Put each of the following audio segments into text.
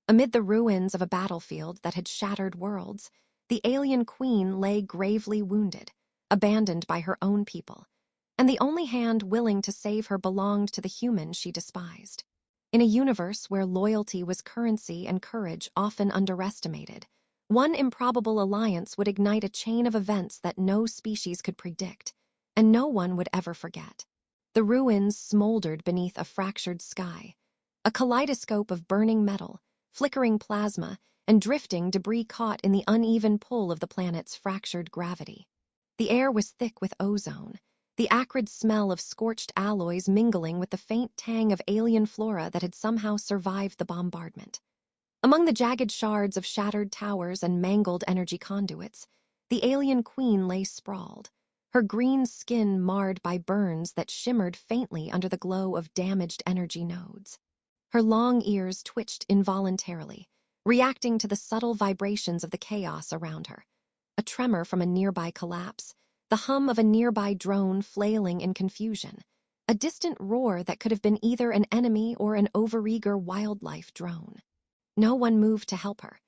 Amid the ruins of a battlefield that had shattered worlds, the alien queen lay gravely wounded, abandoned by her own people, and the only hand willing to save her belonged to the human she despised. In a universe where loyalty was currency and courage often underestimated, one improbable alliance would ignite a chain of events that no species could predict, and no one would ever forget. The ruins smoldered beneath a fractured sky, a kaleidoscope of burning metal, flickering plasma, and drifting debris caught in the uneven pull of the planet's fractured gravity. The air was thick with ozone, the acrid smell of scorched alloys mingling with the faint tang of alien flora that had somehow survived the bombardment. Among the jagged shards of shattered towers and mangled energy conduits, the alien queen lay sprawled, her green skin marred by burns that shimmered faintly under the glow of damaged energy nodes. Her long ears twitched involuntarily, reacting to the subtle vibrations of the chaos around her. A tremor from a nearby collapse, the hum of a nearby drone flailing in confusion, a distant roar that could have been either an enemy or an overeager wildlife drone. No one moved to help her.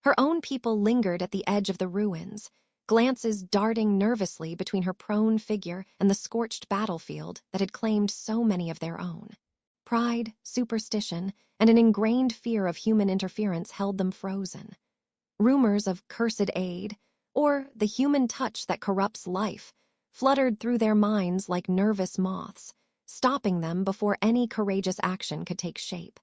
Her own people lingered at the edge of the ruins, glances darting nervously between her prone figure and the scorched battlefield that had claimed so many of their own. Pride, superstition, and an ingrained fear of human interference held them frozen. Rumors of cursed aid, or the human touch that corrupts life, fluttered through their minds like nervous moths, stopping them before any courageous action could take shape.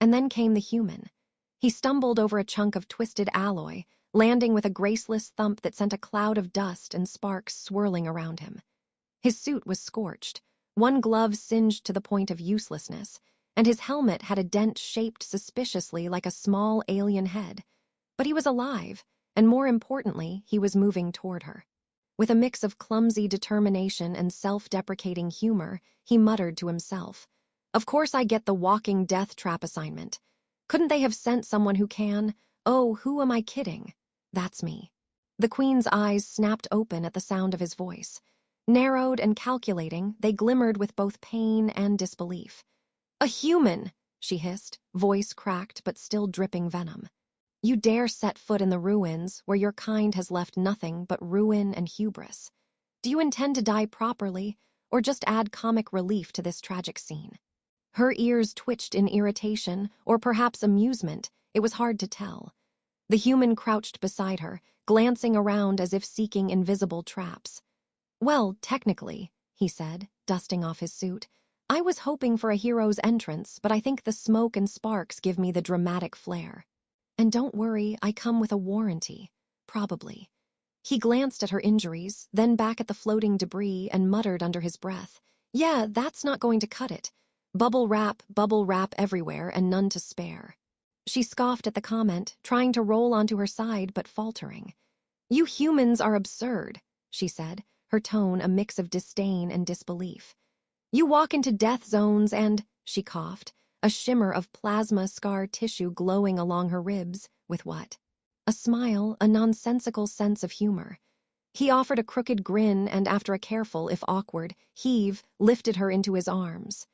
And then came the human. He stumbled over a chunk of twisted alloy, landing with a graceless thump that sent a cloud of dust and sparks swirling around him. His suit was scorched, one glove singed to the point of uselessness, and his helmet had a dent shaped suspiciously like a small alien head. But he was alive, and more importantly, he was moving toward her. With a mix of clumsy determination and self-deprecating humor, he muttered to himself, "Of course I get the walking death trap assignment. Couldn't they have sent someone who can? Oh, who am I kidding? That's me." The queen's eyes snapped open at the sound of his voice. Narrowed and calculating, they glimmered with both pain and disbelief. "A human!" she hissed, voice cracked but still dripping venom. "You dare set foot in the ruins where your kind has left nothing but ruin and hubris. Do you intend to die properly, or just add comic relief to this tragic scene?" Her ears twitched in irritation, or perhaps amusement. It was hard to tell. The human crouched beside her, glancing around as if seeking invisible traps. "Well, technically," he said, dusting off his suit, "I was hoping for a hero's entrance, but I think the smoke and sparks give me the dramatic flair. And don't worry, I come with a warranty. Probably." He glanced at her injuries, then back at the floating debris and muttered under his breath, "Yeah, that's not going to cut it. Bubble wrap everywhere and none to spare." She scoffed at the comment, trying to roll onto her side but faltering. "You humans are absurd," she said, her tone a mix of disdain and disbelief. "You walk into death zones and," she coughed, a shimmer of plasma scar tissue glowing along her ribs, with what? A smile, a nonsensical sense of humor. He offered a crooked grin and, after a careful, if awkward, heave, lifted her into his arms.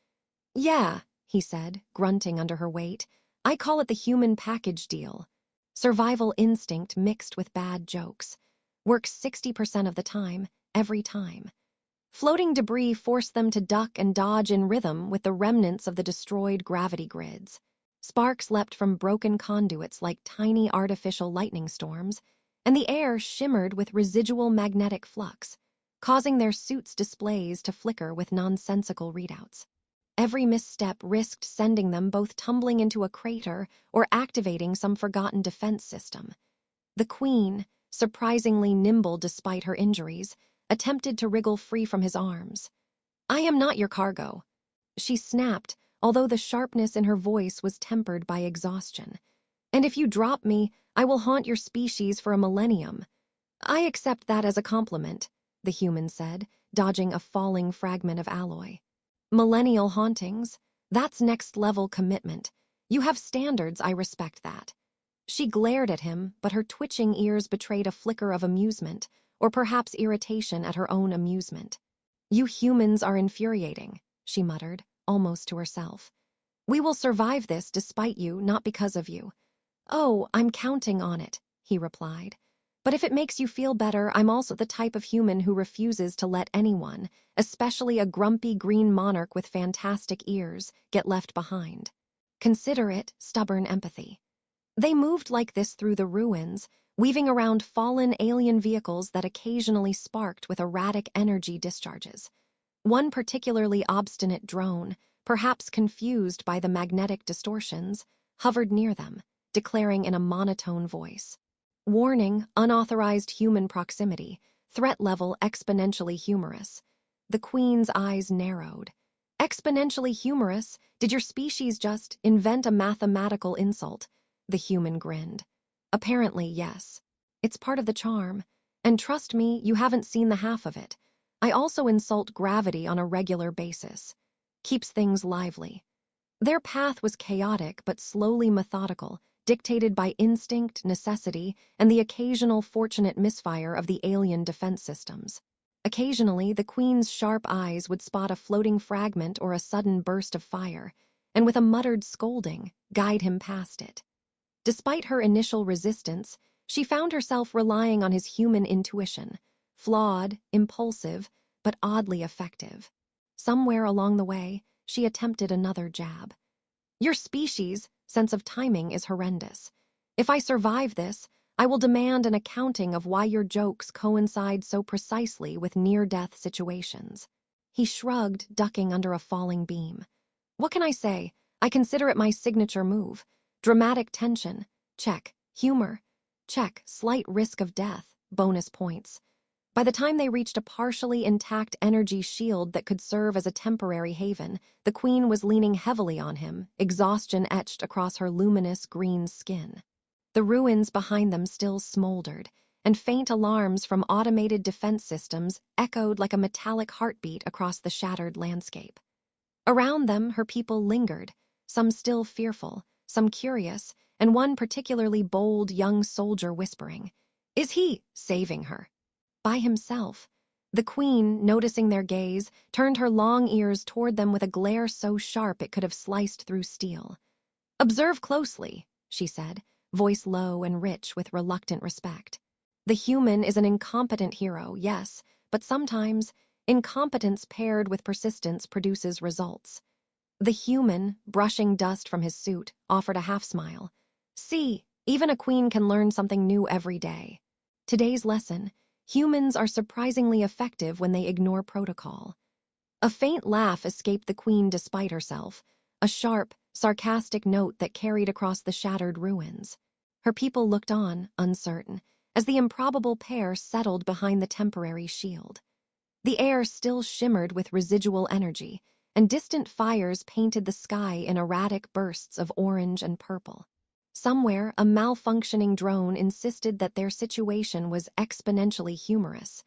"Yeah," he said, grunting under her weight, "I call it the human package deal. Survival instinct mixed with bad jokes. Works 60% of the time, every time." Floating debris forced them to duck and dodge in rhythm with the remnants of the destroyed gravity grids. Sparks leapt from broken conduits like tiny artificial lightning storms, and the air shimmered with residual magnetic flux, causing their suits' displays to flicker with nonsensical readouts. Every misstep risked sending them both tumbling into a crater or activating some forgotten defense system. The queen, surprisingly nimble despite her injuries, attempted to wriggle free from his arms. "I am not your cargo," she snapped, although the sharpness in her voice was tempered by exhaustion. "And if you drop me, I will haunt your species for a millennium." "I accept that as a compliment," the human said, dodging a falling fragment of alloy. "Millennial hauntings? That's next-level commitment. You have standards, I respect that." She glared at him, but her twitching ears betrayed a flicker of amusement, or perhaps irritation at her own amusement. "You humans are infuriating," she muttered, almost to herself. "We will survive this despite you, not because of you. "Oh, I'm counting on it," he replied. "But if it makes you feel better, I'm also the type of human who refuses to let anyone, especially a grumpy green monarch with fantastic ears, get left behind. Consider it stubborn empathy." They moved like this through the ruins, weaving around fallen alien vehicles that occasionally sparked with erratic energy discharges. One particularly obstinate drone, perhaps confused by the magnetic distortions, hovered near them, declaring in a monotone voice, "Warning, unauthorized human proximity, threat level exponentially humorous." The Queen's eyes narrowed. "Exponentially humorous? Did your species just invent a mathematical insult?" The human grinned. "Apparently, yes. It's part of the charm. And trust me, you haven't seen the half of it. I also insult gravity on a regular basis. Keeps things lively." Their path was chaotic but slowly methodical, dictated by instinct, necessity, and the occasional fortunate misfire of the alien defense systems. Occasionally, the Queen's sharp eyes would spot a floating fragment or a sudden burst of fire, and with a muttered scolding, guide him past it. Despite her initial resistance, she found herself relying on his human intuition, flawed, impulsive, but oddly effective. Somewhere along the way, she attempted another jab. "Your species' sense of timing is horrendous. If I survive this, I will demand an accounting of why your jokes coincide so precisely with near-death situations." He shrugged, ducking under a falling beam. "What can I say? I consider it my signature move. Dramatic tension, check. Humor, check. Slight risk of death, bonus points." By the time they reached a partially intact energy shield that could serve as a temporary haven, the Queen was leaning heavily on him, exhaustion etched across her luminous green skin. The ruins behind them still smoldered, and faint alarms from automated defense systems echoed like a metallic heartbeat across the shattered landscape. Around them, her people lingered, some still fearful, some curious, and one particularly bold young soldier whispering, "Is he saving her?" By himself. The Queen, noticing their gaze, turned her long ears toward them with a glare so sharp it could have sliced through steel. "Observe closely," she said, voice low and rich with reluctant respect. "The human is an incompetent hero, yes, but sometimes incompetence paired with persistence produces results." The human, brushing dust from his suit, offered a half-smile. "See, even a queen can learn something new every day. Today's lesson: humans are surprisingly effective when they ignore protocol." A faint laugh escaped the Queen despite herself, a sharp, sarcastic note that carried across the shattered ruins. Her people looked on, uncertain, as the improbable pair settled behind the temporary shield. The air still shimmered with residual energy, and distant fires painted the sky in erratic bursts of orange and purple. Somewhere, a malfunctioning drone insisted that their situation was exponentially humorous,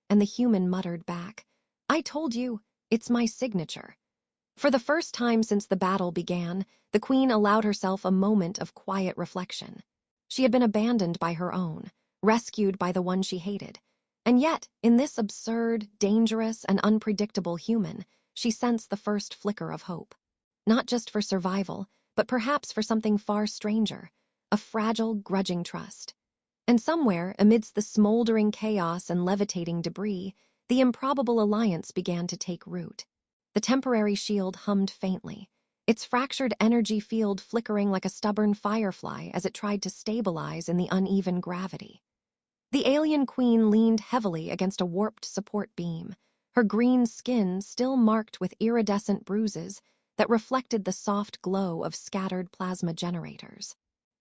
and the human muttered back, "I told you, it's my signature." For the first time since the battle began, the Queen allowed herself a moment of quiet reflection. She had been abandoned by her own, rescued by the one she hated. And yet, in this absurd, dangerous, and unpredictable human, she sensed the first flicker of hope. Not just for survival, but perhaps for something far stranger, a fragile, grudging trust. And somewhere, amidst the smoldering chaos and levitating debris, the improbable alliance began to take root. The temporary shield hummed faintly, its fractured energy field flickering like a stubborn firefly as it tried to stabilize in the uneven gravity. The alien Queen leaned heavily against a warped support beam, her green skin still marked with iridescent bruises that reflected the soft glow of scattered plasma generators.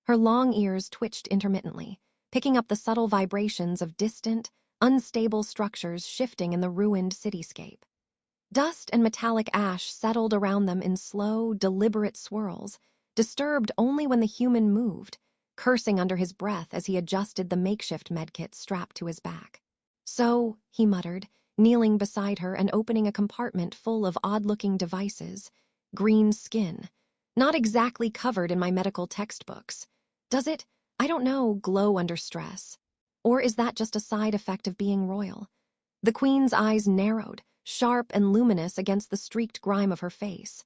Her long ears twitched intermittently, picking up the subtle vibrations of distant, unstable structures shifting in the ruined cityscape. Dust and metallic ash settled around them in slow, deliberate swirls, disturbed only when the human moved, cursing under his breath as he adjusted the makeshift medkit strapped to his back. "So," he muttered, kneeling beside her and opening a compartment full of odd-looking devices, "green skin. Not exactly covered in my medical textbooks. Does it, I don't know, glow under stress? Or is that just a side effect of being royal?" The Queen's eyes narrowed, sharp and luminous against the streaked grime of her face.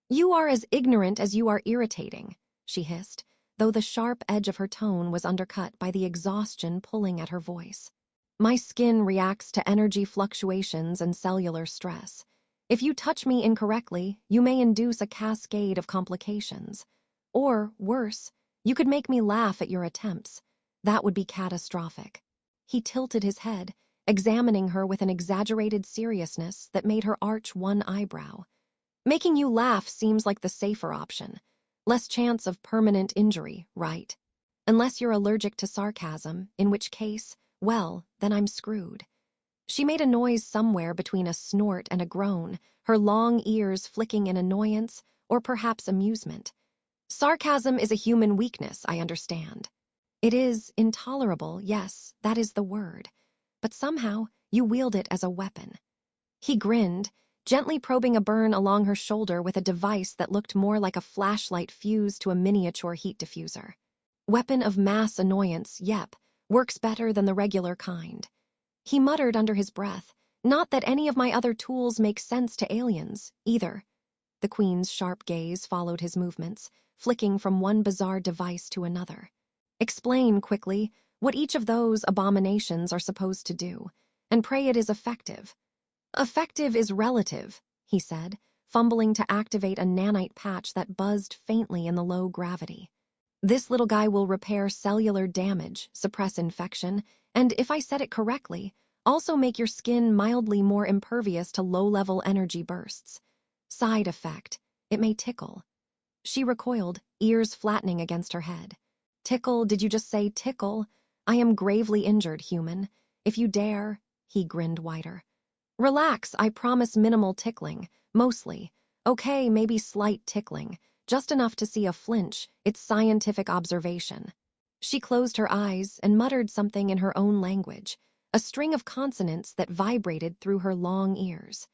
"You are as ignorant as you are irritating," she hissed, though the sharp edge of her tone was undercut by the exhaustion pulling at her voice. My skin reacts to energy fluctuations and cellular stress. If you touch me incorrectly, you may induce a cascade of complications. Or, worse, you could make me laugh at your attempts. That would be catastrophic. He tilted his head, examining her with an exaggerated seriousness that made her arch one eyebrow. Making you laugh seems like the safer option. Less chance of permanent injury, right? Unless you're allergic to sarcasm, in which case, well, then I'm screwed. She made a noise somewhere between a snort and a groan, her long ears flicking in annoyance or perhaps amusement. Sarcasm is a human weakness, I understand. It is intolerable, yes, that is the word. But somehow, you wield it as a weapon. He grinned, gently probing a burn along her shoulder with a device that looked more like a flashlight fused to a miniature heat diffuser. Weapon of mass annoyance, yep, works better than the regular kind. He muttered under his breath, not that any of my other tools make sense to aliens, either. The Queen's sharp gaze followed his movements, flicking from one bizarre device to another. Explain quickly what each of those abominations are supposed to do, and pray it is effective. Effective is relative, he said, fumbling to activate a nanite patch that buzzed faintly in the low gravity. This little guy will repair cellular damage, suppress infection, and, if I said it correctly, also make your skin mildly more impervious to low-level energy bursts. Side effect, it may tickle. She recoiled, ears flattening against her head. Tickle, did you just say tickle? I am gravely injured, human. If you dare, he grinned wider. Relax, I promise minimal tickling, mostly. Okay, maybe slight tickling, just enough to see a flinch, it's scientific observation. She closed her eyes and muttered something in her own language, a string of consonants that vibrated through her long ears.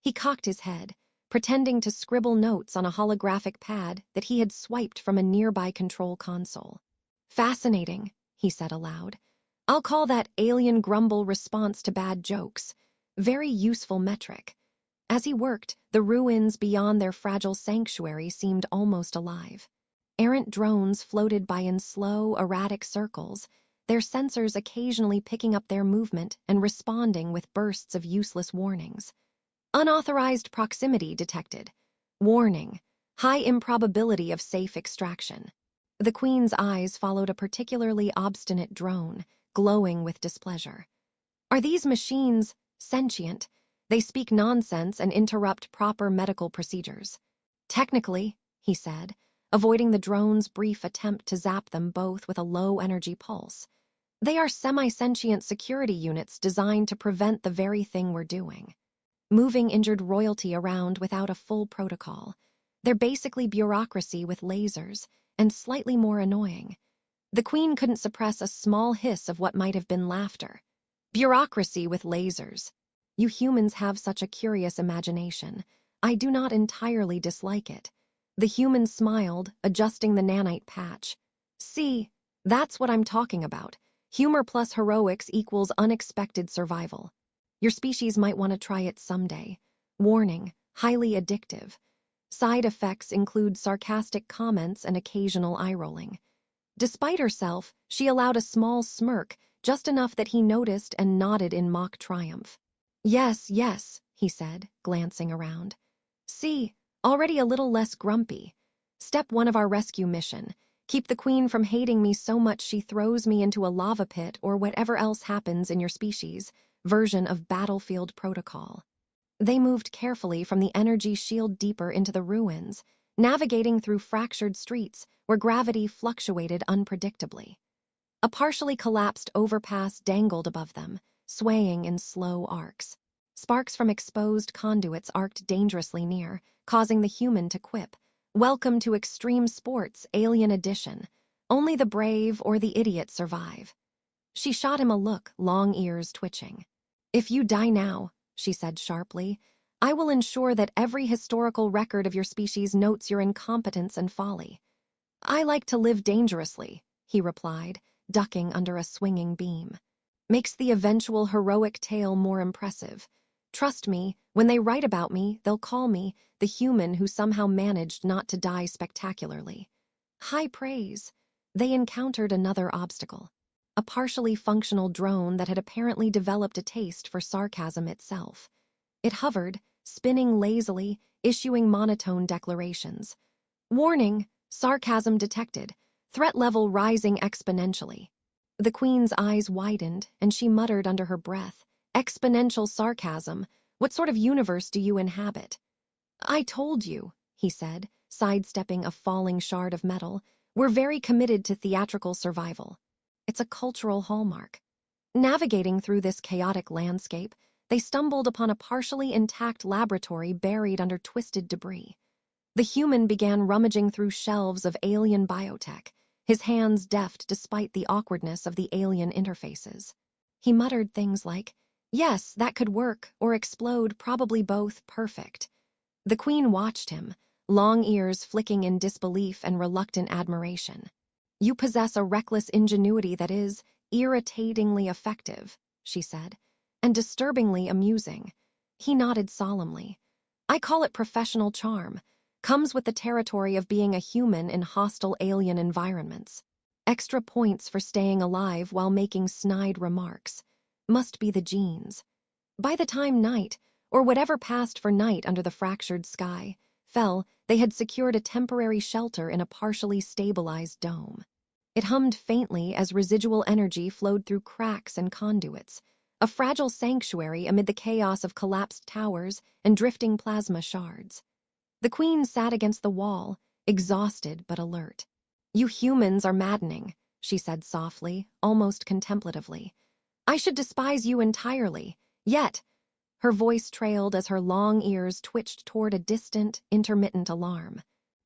He cocked his head, pretending to scribble notes on a holographic pad that he had swiped from a nearby control console. Fascinating, he said aloud. I'll call that alien grumble response to bad jokes. Very useful metric. As he worked, the ruins beyond their fragile sanctuary seemed almost alive. Errant drones floated by in slow, erratic circles, their sensors occasionally picking up their movement and responding with bursts of useless warnings. Unauthorized proximity detected. Warning. High improbability of safe extraction. The Queen's eyes followed a particularly obstinate drone, glowing with displeasure. Are these machines sentient? They speak nonsense and interrupt proper medical procedures. Technically, he said, avoiding the drone's brief attempt to zap them both with a low-energy pulse. They are semi-sentient security units designed to prevent the very thing we're doing. Moving injured royalty around without a full protocol. They're basically bureaucracy with lasers, and slightly more annoying. The Queen couldn't suppress a small hiss of what might have been laughter. Bureaucracy with lasers. You humans have such a curious imagination. I do not entirely dislike it. The human smiled, adjusting the nanite patch. See, that's what I'm talking about. Humor plus heroics equals unexpected survival. Your species might want to try it someday. Warning, highly addictive. Side effects include sarcastic comments and occasional eye-rolling. Despite herself, she allowed a small smirk, just enough that he noticed and nodded in mock triumph. Yes, yes, he said, glancing around. See, already a little less grumpy. Step 1 of our rescue mission. Keep the Queen from hating me so much she throws me into a lava pit or whatever else happens in your species. Version of battlefield protocol. They moved carefully from the energy shield deeper into the ruins, navigating through fractured streets where gravity fluctuated unpredictably. A partially collapsed overpass dangled above them, swaying in slow arcs. Sparks from exposed conduits arced dangerously near, causing the human to quip, "Welcome to extreme sports, alien edition. Only the brave or the idiot survive." She shot him a look, long ears twitching. If you die now, she said sharply, I will ensure that every historical record of your species notes your incompetence and folly. I like to live dangerously, he replied, ducking under a swinging beam. Makes the eventual heroic tale more impressive. Trust me, when they write about me, they'll call me the human who somehow managed not to die spectacularly. High praise. They encountered another obstacle. A partially functional drone that had apparently developed a taste for sarcasm itself. It hovered, spinning lazily, issuing monotone declarations. Warning, sarcasm detected, threat level rising exponentially. The Queen's eyes widened, and she muttered under her breath, "Exponential sarcasm? What sort of universe do you inhabit?" "I told you," he said, sidestepping a falling shard of metal. "We're very committed to theatrical survival. It's a cultural hallmark." Navigating through this chaotic landscape, they stumbled upon a partially intact laboratory buried under twisted debris. The human began rummaging through shelves of alien biotech, his hands deft despite the awkwardness of the alien interfaces. He muttered things like, "Yes, that could work, or explode, probably both, perfect." The Queen watched him, long ears flicking in disbelief and reluctant admiration. "You possess a reckless ingenuity that is irritatingly effective," she said, "and disturbingly amusing." He nodded solemnly. "I call it professional charm. Comes with the territory of being a human in hostile alien environments. Extra points for staying alive while making snide remarks. Must be the genes." By the time night, or whatever passed for night under the fractured sky, fell, they had secured a temporary shelter in a partially stabilized dome. It hummed faintly as residual energy flowed through cracks and conduits, a fragile sanctuary amid the chaos of collapsed towers and drifting plasma shards. The Queen sat against the wall, exhausted but alert. "You humans are maddening," she said softly, almost contemplatively. "I should despise you entirely, yet—" Her voice trailed as her long ears twitched toward a distant, intermittent alarm.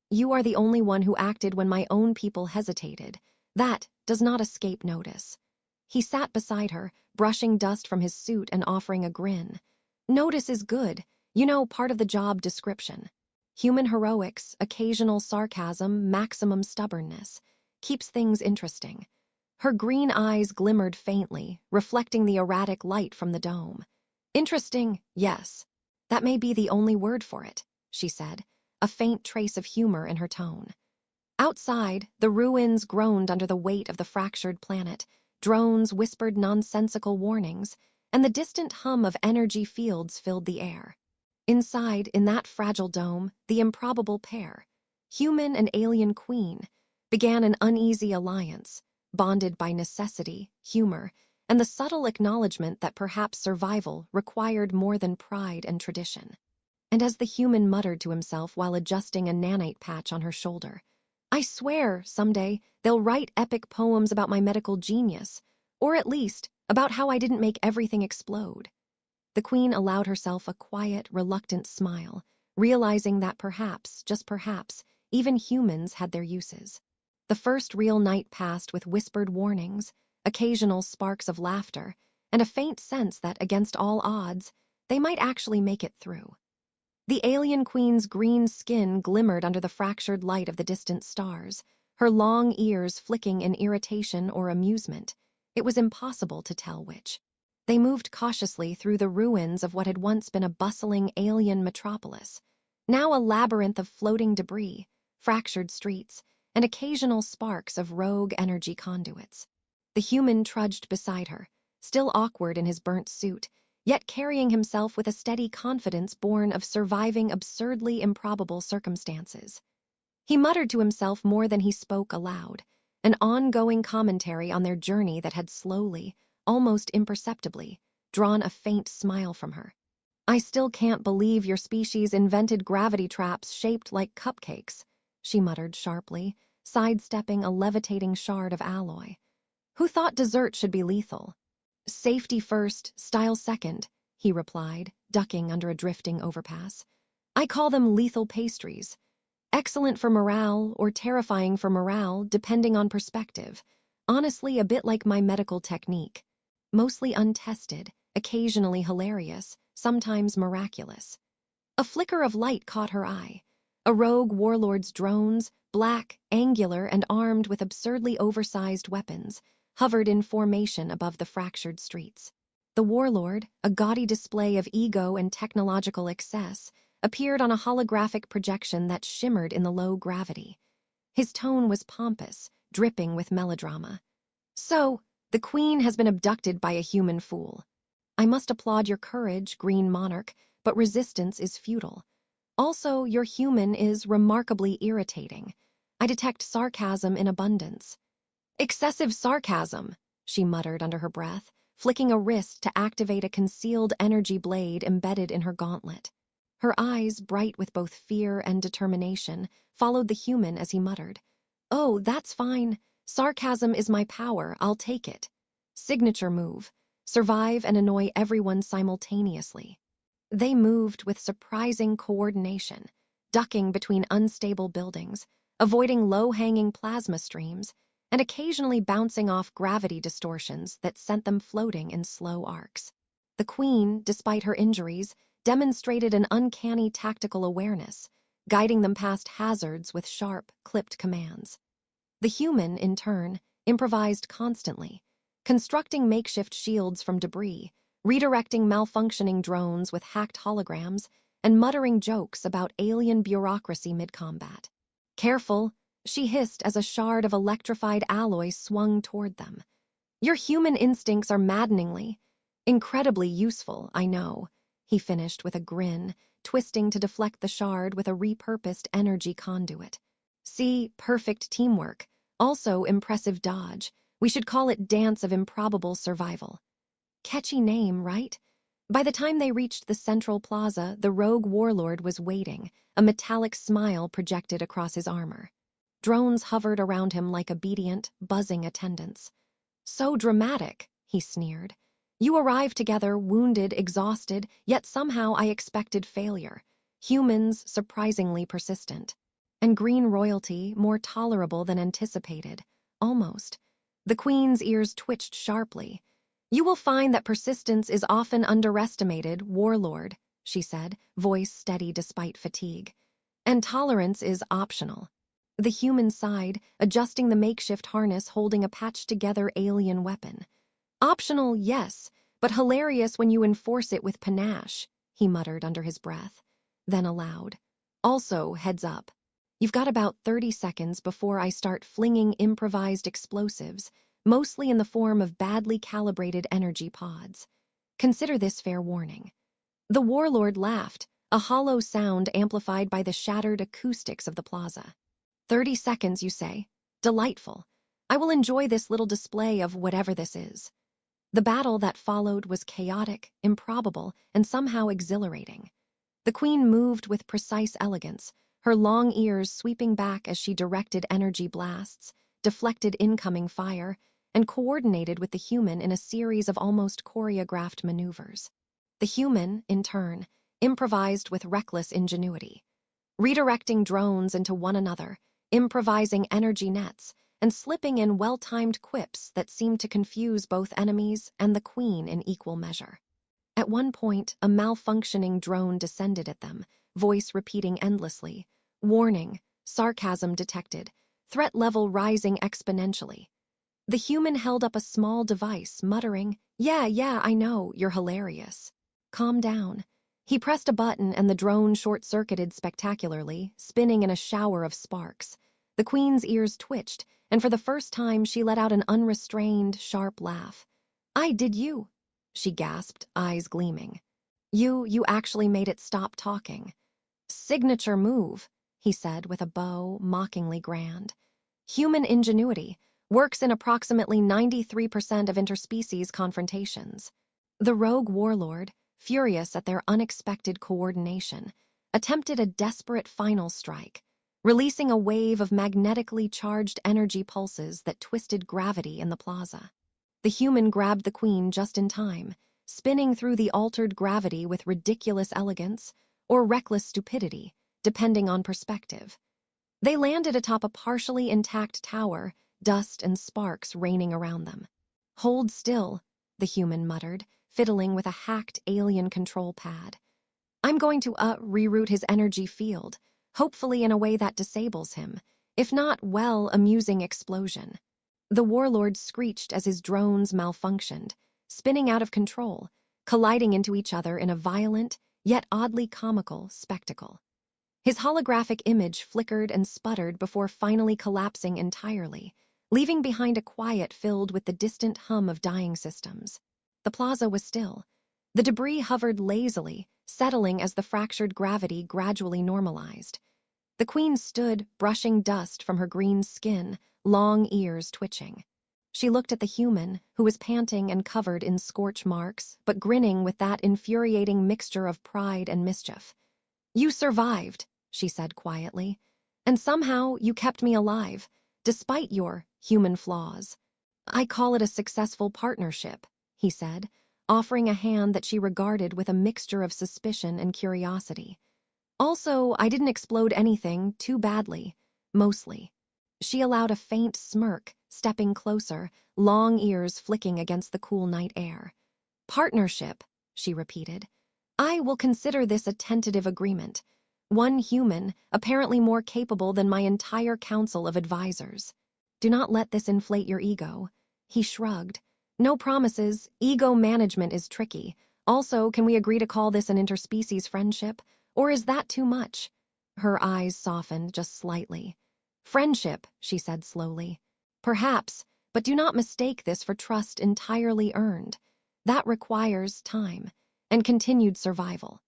"You are the only one who acted when my own people hesitated. That does not escape notice." He sat beside her, brushing dust from his suit and offering a grin. "Notice is good, you know, part of the job description. Human heroics, occasional sarcasm, maximum stubbornness. Keeps things interesting." Her green eyes glimmered faintly, reflecting the erratic light from the dome. "Interesting, yes. That may be the only word for it," she said, a faint trace of humor in her tone. Outside, the ruins groaned under the weight of the fractured planet. Drones whispered nonsensical warnings, and the distant hum of energy fields filled the air. Inside, in that fragile dome, the improbable pair, human and alien queen, began an uneasy alliance, bonded by necessity, humor, and the subtle acknowledgement that perhaps survival required more than pride and tradition. And as the human muttered to himself while adjusting a nanite patch on her shoulder, "I swear, someday, they'll write epic poems about my medical genius, or at least, about how I didn't make everything explode." The Queen allowed herself a quiet, reluctant smile, realizing that perhaps, just perhaps, even humans had their uses. The first real night passed with whispered warnings, occasional sparks of laughter, and a faint sense that, against all odds, they might actually make it through. The alien queen's green skin glimmered under the fractured light of the distant stars, her long ears flicking in irritation or amusement. It was impossible to tell which. They moved cautiously through the ruins of what had once been a bustling alien metropolis, now a labyrinth of floating debris, fractured streets, and occasional sparks of rogue energy conduits. The human trudged beside her, still awkward in his burnt suit, yet carrying himself with a steady confidence born of surviving absurdly improbable circumstances. He muttered to himself more than he spoke aloud, an ongoing commentary on their journey that had slowly, almost imperceptibly, drawn a faint smile from her. "I still can't believe your species invented gravity traps shaped like cupcakes," she muttered sharply, sidestepping a levitating shard of alloy. "Who thought dessert should be lethal?" "Safety first, style second," he replied, ducking under a drifting overpass. "I call them lethal pastries. Excellent for morale or terrifying for morale, depending on perspective. Honestly, a bit like my medical technique. Mostly untested, occasionally hilarious, sometimes miraculous." A flicker of light caught her eye. A rogue warlord's drones, black, angular, and armed with absurdly oversized weapons, hovered in formation above the fractured streets. The warlord, a gaudy display of ego and technological excess, appeared on a holographic projection that shimmered in the low gravity. His tone was pompous, dripping with melodrama. So, the queen has been abducted by a human fool. I must applaud your courage, Green Monarch, but resistance is futile. Also, your human is remarkably irritating. I detect sarcasm in abundance. Excessive sarcasm, she muttered under her breath, flicking a wrist to activate a concealed energy blade embedded in her gauntlet. Her eyes, bright with both fear and determination, followed the human as he muttered, "Oh, that's fine. Sarcasm is my power, I'll take it. Signature move. Survive and annoy everyone simultaneously." They moved with surprising coordination, ducking between unstable buildings, avoiding low-hanging plasma streams, and occasionally bouncing off gravity distortions that sent them floating in slow arcs. The queen, despite her injuries, demonstrated an uncanny tactical awareness, guiding them past hazards with sharp, clipped commands. The human, in turn, improvised constantly, constructing makeshift shields from debris, redirecting malfunctioning drones with hacked holograms, and muttering jokes about alien bureaucracy mid-combat. "Careful," she hissed as a shard of electrified alloy swung toward them. "Your human instincts are maddeningly, incredibly useful, I know," he finished with a grin, twisting to deflect the shard with a repurposed energy conduit. "See, perfect teamwork. Also impressive dodge. We should call it Dance of Improbable Survival." Catchy name, right? By the time they reached the central plaza, the rogue warlord was waiting, a metallic smile projected across his armor. Drones hovered around him like obedient, buzzing attendants. "So dramatic," he sneered. "You arrived together, wounded, exhausted, yet somehow I expected failure. Humans, surprisingly persistent. And green royalty, more tolerable than anticipated. Almost." The queen's ears twitched sharply. "You will find that persistence is often underestimated, warlord," she said, voice steady despite fatigue. "And tolerance is optional." The human sighed, adjusting the makeshift harness holding a patched-together alien weapon. "Optional, yes, but hilarious when you enforce it with panache," he muttered under his breath. Then aloud, "Also, heads up. You've got about 30 seconds before I start flinging improvised explosives, mostly in the form of badly calibrated energy pods. Consider this fair warning." The warlord laughed, a hollow sound amplified by the shattered acoustics of the plaza. 30 seconds, you say? Delightful. I will enjoy this little display of whatever this is." The battle that followed was chaotic, improbable, and somehow exhilarating. The queen moved with precise elegance, her long ears sweeping back as she directed energy blasts, deflected incoming fire, and coordinated with the human in a series of almost choreographed maneuvers. The human, in turn, improvised with reckless ingenuity, redirecting drones into one another, improvising energy nets, and slipping in well-timed quips that seemed to confuse both enemies and the queen in equal measure. At one point, a malfunctioning drone descended at them, voice repeating endlessly, "Warning, sarcasm detected, threat level rising exponentially." The human held up a small device, muttering, Yeah, I know, you're hilarious. Calm down." He pressed a button and the drone short-circuited spectacularly, spinning in a shower of sparks. The queen's ears twitched, and for the first time she let out an unrestrained, sharp laugh. Did you?" she gasped, eyes gleaming. You actually made it stop talking." "Signature move," he said with a bow, mockingly grand. "Human ingenuity. Works in approximately 93% of interspecies confrontations." The rogue warlord, furious at their unexpected coordination, attempted a desperate final strike, releasing a wave of magnetically charged energy pulses that twisted gravity in the plaza. The human grabbed the queen just in time, spinning through the altered gravity with ridiculous elegance or reckless stupidity, depending on perspective. They landed atop a partially intact tower, dust and sparks raining around them. "Hold still," the human muttered, fiddling with a hacked alien control pad. "I'm going to reroute his energy field, hopefully in a way that disables him. If not, well, amusing explosion." The warlord screeched as his drones malfunctioned, spinning out of control, colliding into each other in a violent, yet oddly comical, spectacle. His holographic image flickered and sputtered before finally collapsing entirely, leaving behind a quiet filled with the distant hum of dying systems. The plaza was still. The debris hovered lazily, settling as the fractured gravity gradually normalized. The queen stood, brushing dust from her green skin, long ears twitching. She looked at the human, who was panting and covered in scorch marks, but grinning with that infuriating mixture of pride and mischief. "You survived," she said quietly, "and somehow you kept me alive, despite your human flaws." "I call it a successful partnership," he said, offering a hand that she regarded with a mixture of suspicion and curiosity. "Also, I didn't explode anything too badly, mostly." She allowed a faint smirk, stepping closer, long ears flicking against the cool night air. "Partnership," she repeated. "I will consider this a tentative agreement. One human, apparently more capable than my entire council of advisors. Do not let this inflate your ego." He shrugged. "No promises. Ego management is tricky. Also, can we agree to call this an interspecies friendship? Or is that too much?" Her eyes softened just slightly. "Friendship," she said slowly. "Perhaps, but do not mistake this for trust entirely earned. That requires time and continued survival."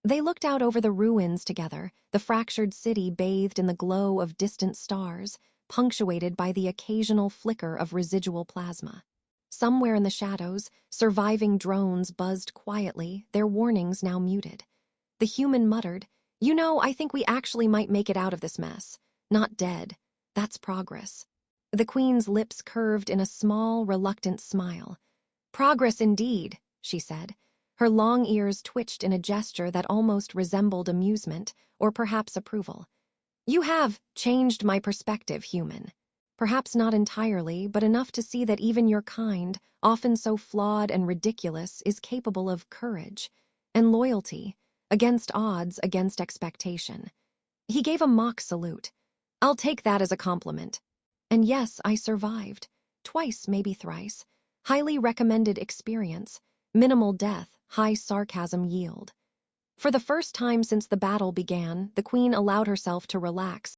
They looked out over the ruins together, the fractured city bathed in the glow of distant stars, punctuated by the occasional flicker of residual plasma. Somewhere in the shadows, surviving drones buzzed quietly, their warnings now muted. The human muttered, "You know, I think we actually might make it out of this mess. Not dead. That's progress." The queen's lips curved in a small, reluctant smile. "Progress indeed," she said. Her long ears twitched in a gesture that almost resembled amusement, or perhaps approval. "You have changed my perspective, human. Perhaps not entirely, but enough to see that even your kind, often so flawed and ridiculous, is capable of courage and loyalty, against odds, against expectation." He gave a mock salute. "I'll take that as a compliment. And yes, I survived. Twice, maybe thrice. Highly recommended experience. Minimal death, high sarcasm yield." For the first time since the battle began, the queen allowed herself to relax